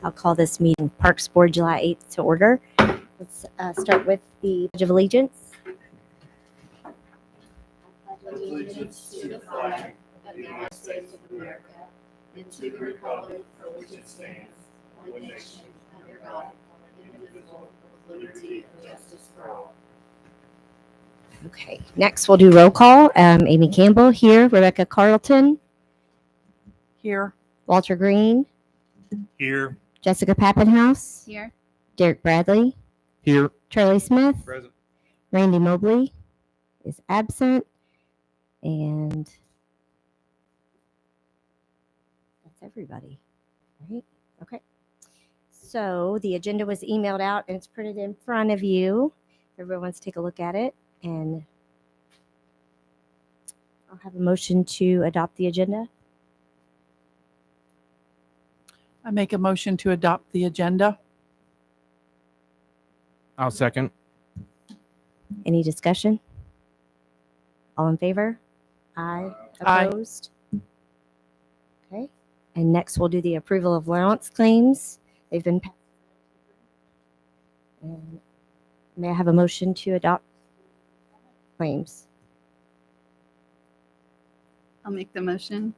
I'll call this meeting Parks Board July 8th to order. Let's start with the Pledge of Allegiance. Allegiance to the flag of the United States of America and to the republic for which it stands, one nation, under God, indivisible, with liberty and justice for all. Okay, next we'll do roll call. Amy Campbell here, Rebecca Carlton. Here. Walter Green. Here. Jessica Pappenhouse. Here. Derek Bradley. Here. Charlie Smith. Present. Randy Mobley is absent. And that's everybody, right? Okay. So the agenda was emailed out and it's printed in front of you. Everyone wants to take a look at it. And I'll have a motion to adopt the agenda. I make a motion to adopt the agenda. I'll second. Any discussion? All in favor? Aye. Aye. Opposed? Okay. And next we'll do the approval of allowance claims. They've been passed. And may I have a motion to adopt claims? I'll make the motion.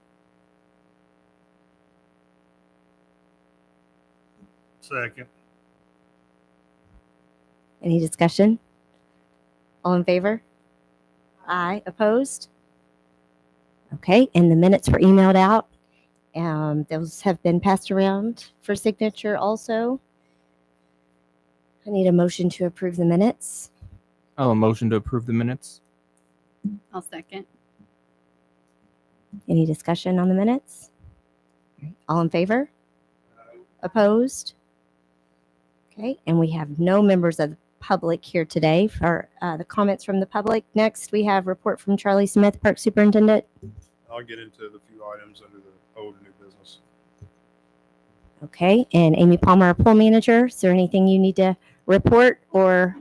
Second. Any discussion? All in favor? Aye. Opposed? Okay. And the minutes were emailed out. Those have been passed around for signature also. I need a motion to approve the minutes. I'll motion to approve the minutes. I'll second. Any discussion on the minutes? All in favor? Opposed? Okay, and we have no members of the public here today for the comments from the public. Next, we have report from Charlie Smith, Park Superintendent. I'll get into the few items under the old and new business. Okay, and Amy Palmer, our pool manager. Is there anything you need to report or?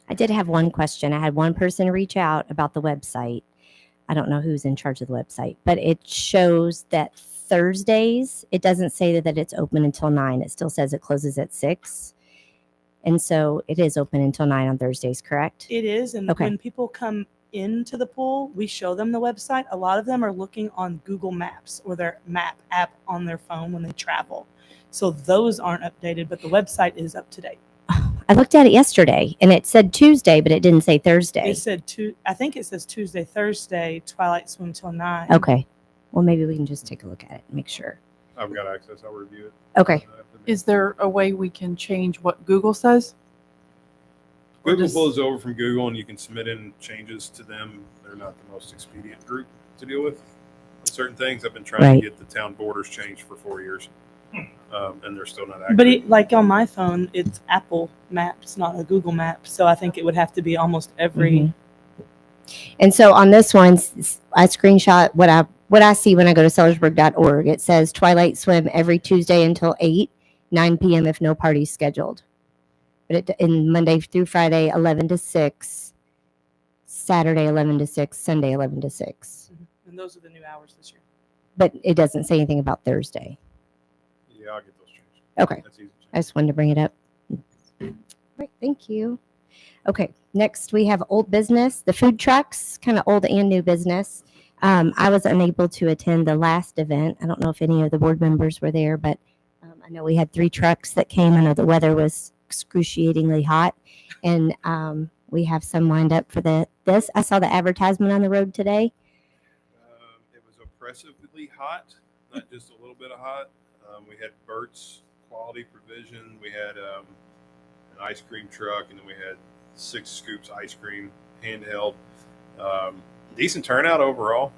I did have one question. I had one person reach out about the website. I don't know who's in charge of the website, but it shows that Thursdays, it doesn't say that it's open until 9. It still says it closes at 6. And so it is open until 9 on Thursdays, correct? It is. And Okay. when people come into the pool, we show them the website. A lot of them are looking on Google Maps or their map app on their phone when they travel. So those aren't updated, but the website is up to date. I looked at it yesterday and it said Tuesday, but it didn't say Thursday. It said I think it says Tuesday, Thursday, Twilight Swim till 9. Okay. Well, maybe we can just take a look at it and make sure. I've got access. I'll review it. Okay. Is there a way we can change what Google says? Google pulls over from Google and you can submit in changes to them. They're not the most expedient group to deal with certain things. I've been trying Right. to get the town borders changed for 4 years. And they're still not accurate. But like on my phone, it's Apple Maps, not a Google map. So I think it would have to be almost every. Mhm. And so on this one, I screenshot what I see when I go to Sellersburg.org. It says Twilight Swim every Tuesday until 8, 9 p.m. if no party's scheduled. But in Monday through Friday, 11 to 6, Saturday, 11 to 6, Sunday, 11 to 6. And those are the new hours this year. But it doesn't say anything about Thursday. Yeah, I'll get those changed. Okay. That's easy. I just wanted to bring it up. Right, thank you. Okay, next we have old business, the food trucks, kind of old and new business. I was unable to attend the last event. I don't know if any of the board members were there, but I know we had 3 trucks that came. I know the weather was excruciatingly hot, and we have some lined up for this. I saw the advertisement on the road today. It was oppressively hot, not just a little bit of hot. We had Burt's Quality Provision. We had an ice cream truck, and then we had 6 scoops ice cream handheld. Decent turnout overall.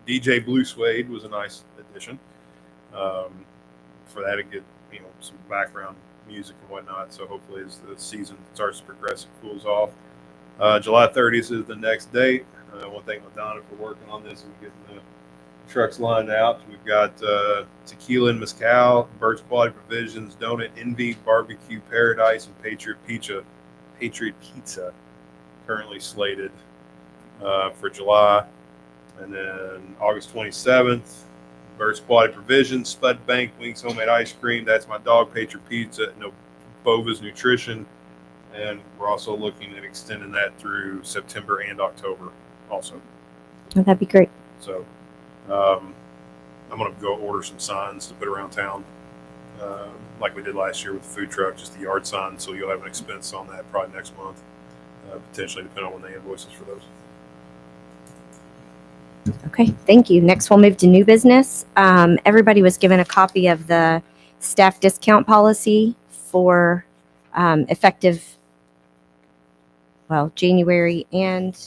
DJ Blue Suede was a nice addition. For that to get some background music and whatnot. So hopefully as the season starts to progress, it cools off. July 30th is the next date. One thing with Donna for working on this is getting trucks lined out. We've got Tequila and Mezcal, Birch Quality Provisions, Donut Envy, Barbecue Paradise, and Patriot Pizza currently slated for July. And then August 27th, Birch Quality Provisions, Spud Bank, Wings Homemade Ice Cream. That's my dog, Patriot Pizza, and Bova's Nutrition. And we're also looking at extending that through September and October also. Oh, that'd be great. So I'm going to go order some signs to put around town like we did last year with the food truck, just the yard signs. So you'll have an expense on that probably next month, potentially, depending on when the invoices for those. Okay, thank you. Next, we'll move to new business. Everybody was given a copy of the staff discount policy for effective, well, January and,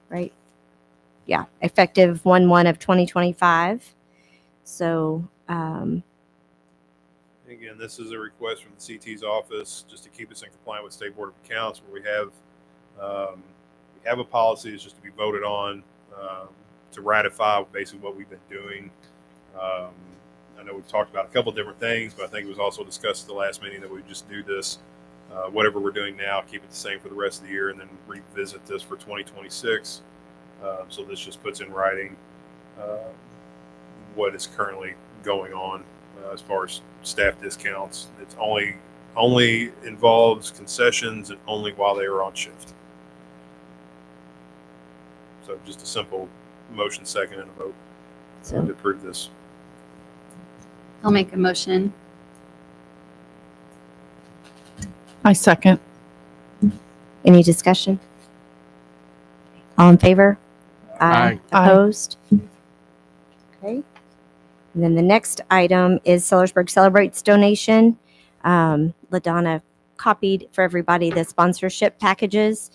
right? Yeah, effective 1/1 of 2025. So, Again, this is a request from the CT's office just to keep us in compliance with State Board of Accounts, where we have a policy that's just to be voted on to ratify basically what we've been doing. I know we've talked about a couple of different things, but I think it was also discussed at the last meeting that we just do this, whatever we're doing now, keep it the same for the rest of the year, and then revisit this for 2026. So this just puts in writing what is currently going on as far as staff discounts. It's only involves concessions and only while they are on shift. So just a simple motion, second, and a vote to approve this. I'll make a motion. I second. any discussion? All in favor? Aye. Aye. Opposed? Okay. And then the next item is Sellersburg Celebrates donation. LaDonna copied for everybody the sponsorship packages.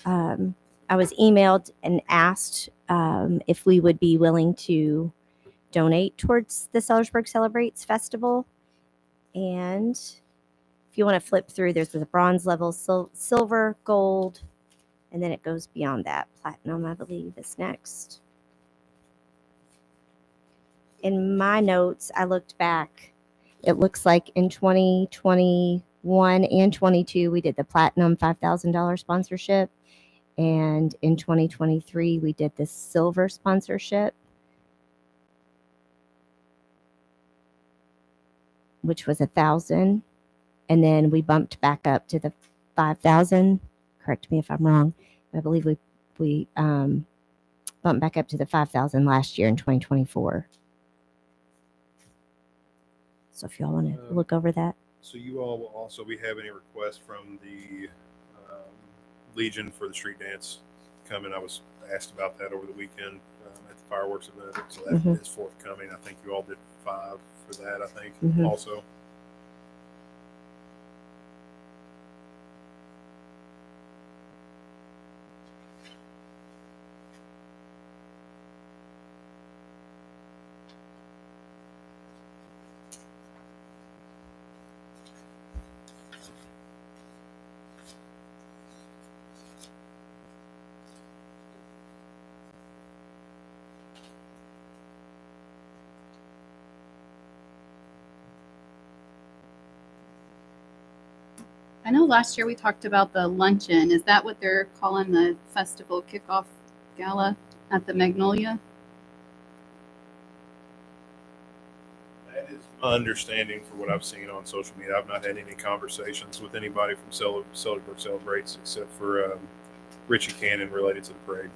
I was emailed and asked if we would be willing to donate towards the Sellersburg Celebrates Festival. And if you want to flip through, there's the bronze level, silver, gold, and then it goes beyond that. Platinum, I believe, is next. In my notes, I looked back. It looks like in 2021 and 22, we did the platinum $5,000 sponsorship. And in 2023, we did the silver sponsorship, which was $1,000. And then we bumped back up to the 5,000. Correct me if I'm wrong. I believe we bumped back up to the 5,000 last year in 2024. So if y'all want to look over that. So you all will also be having a request from the Legion for the street dance coming. I was asked about that over the weekend at the fireworks event. So that is forthcoming. I think you all did 5 for that, I think, also. I know last year we talked about the luncheon. Is that what they're calling the festival kickoff gala at the Magnolia? That is my understanding for what I've seen on social media. I've not had any conversations with anybody from Sellersburg Celebrates except for Richie Cannon related to the parade.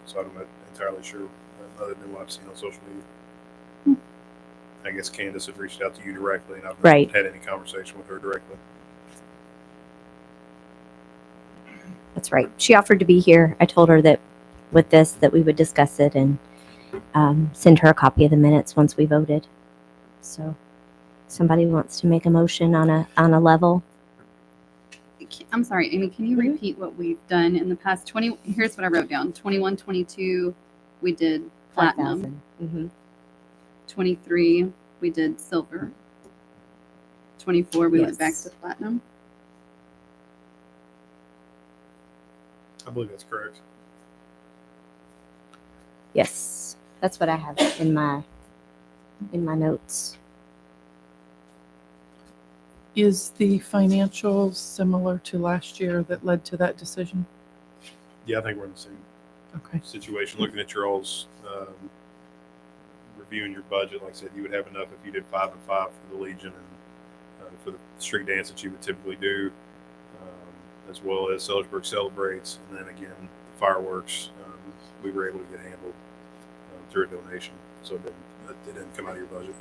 So I'm not entirely sure other than what I've seen on social media. I guess Candace had reached out to you directly, and I've not had any conversation with her directly. That's right. She offered to be here. I told her that with this, that we would discuss it and send her a copy of the minutes once we voted. So somebody wants to make a motion on a level. I'm sorry, Amy, can you repeat what we've done in the past 20? Here's what I wrote down. 21, 22, we did platinum. 23, we did silver. 24, we went back to platinum. I believe that's correct. Yes, that's what I have in my notes. Is the financials similar to last year that led to that decision? Yeah, I think we're in the same Okay. situation. Looking at your all's reviewing your budget, like I said, you would have enough if you did 5 and 5 for the Legion and for the street dance that you would typically do, as well as Sellersburg celebrates, and then again the fireworks. We were able to get handled through a donation, so it didn't come out of your budget.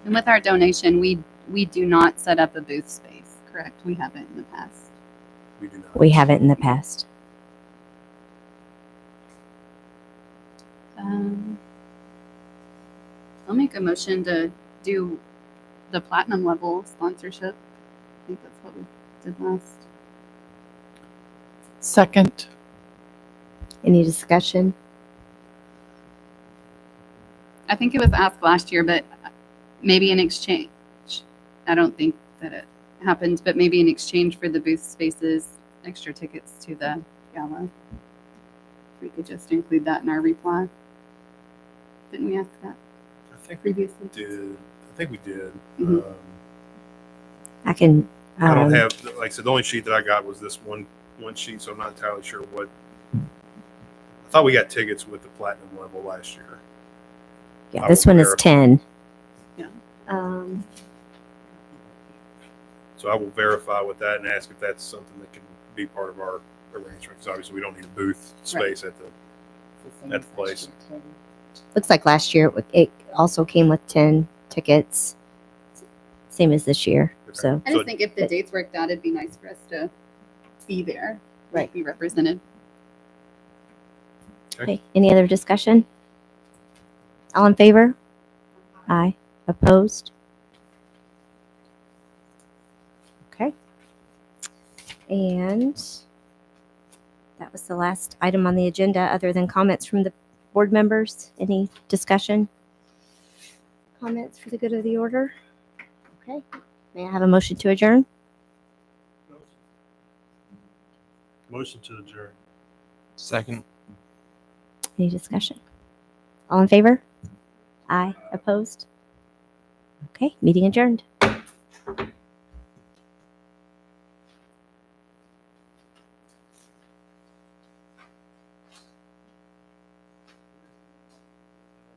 And with our donation, we do not set up a booth space, correct? We haven't in the past. We do not. We haven't in the past. I'll make a motion to do the platinum level sponsorship. I think that's what we did last. Second. Any discussion? I think it was asked last year, but maybe in exchange. I don't think that it happened, but maybe in exchange for the booth spaces, extra tickets to the gala. We could just include that in our reply. Didn't we ask that I think we previously? did. I think we did. Mhm. I can. I don't have, like I said, the only sheet that I got was this one sheet, so I'm not entirely sure what. I thought we got tickets with the platinum level last year. Yeah, I this will one is verify. 10. Yeah. So I will verify with that and ask if that's something that can be part of our arrangement, because obviously we don't need a booth space at the place. Looks like last year it also came with 10 tickets, same as this year. Okay. So I just think if the dates worked out, it'd be nice for us to be there, Right. Be represented. okay. Any other discussion? All in favor? Aye. Opposed? Okay. And that was the last item on the agenda other than comments from the board members. Any discussion? Comments for the good of the order? Okay. May I have a motion to adjourn? Motion to adjourn. Second. Any discussion? All in favor? Aye. Opposed? Okay. Meeting adjourned.